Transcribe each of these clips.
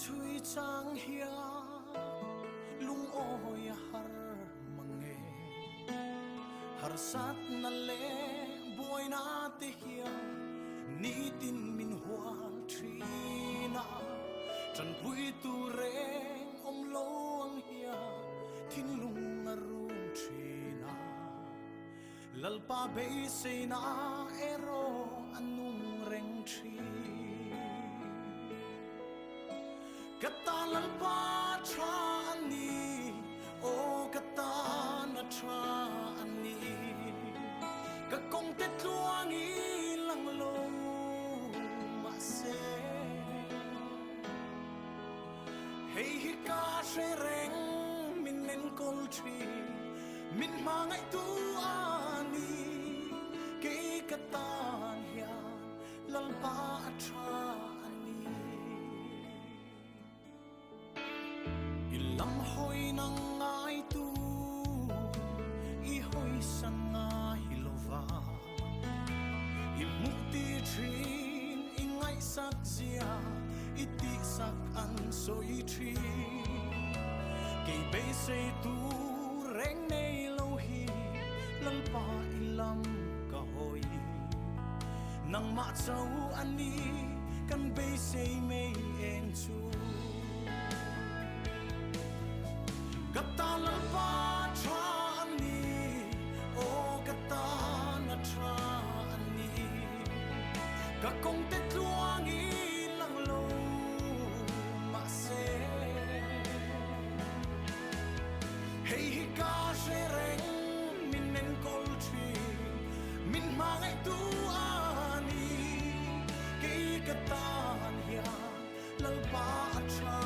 chui chang hia lung oi har mange har sat na le boy na te hia ni tin min hual trina chan pui tu reng om lo ang hia thin lung arum trina lalpa be se na ero anung reng tri kata lalpa tra ani o kata na tra ani ka kong te tluang i lang lo ma se hey hi ka she reng min nen kol tri min mangai tu ani ke kata hia lalpa tra lam hoi nang ngai tu i hoi sang nga hilova i mukti trin i ngai sak zia i ti sak an so i tri ke be se tu reng nei lo hi lam pa i lam ka hoi nang ma chau ani kan be se mei en chu kata lalpa tra ani o kata na tra ani ka kong te tluang i lang lo ma se hey hi ka she reng min nen kol tri min mangai tu ani ke kata hia lalpa tra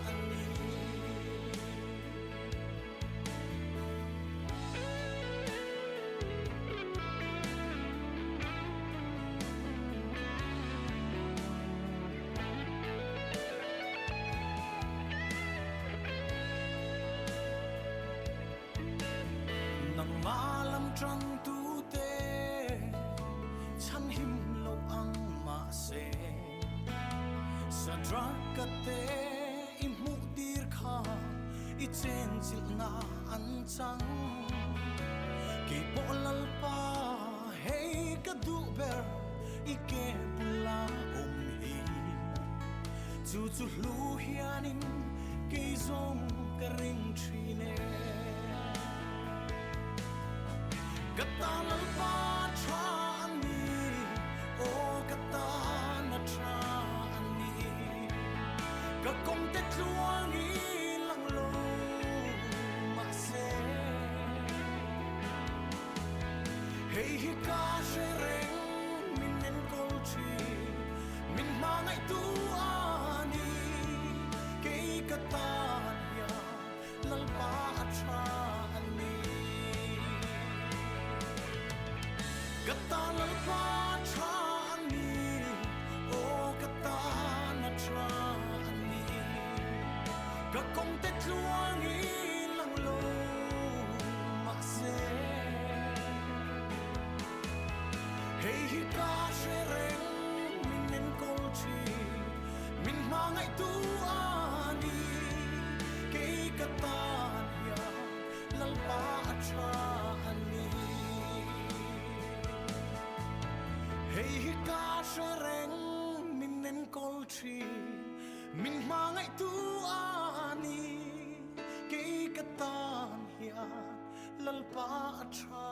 ani nang malam trăng tu te chan him lo ang ma se sa drak te i mu dir kha i chen chil na an chang ke bolal pa hey ka du ber i ke pula hi chu chu lu hianin ke zong ka ring trine kata lalpa tra ani o kata na tra ani ka kong te tluang i lang lo ma se hey hi ka she reng min nen kol tri min mangai tu ani ke kata hia lalpa tra ani kata lalpa tra ani o kata na tra ani ka kong te tluang i lang lo ma se hey hi ka she reng min nen kol tri min mangai tu ani ke kata hia lalpa tra ani hey hi ka she reng min nen kol tri min mangai tu ani ke katan hia lalpa tra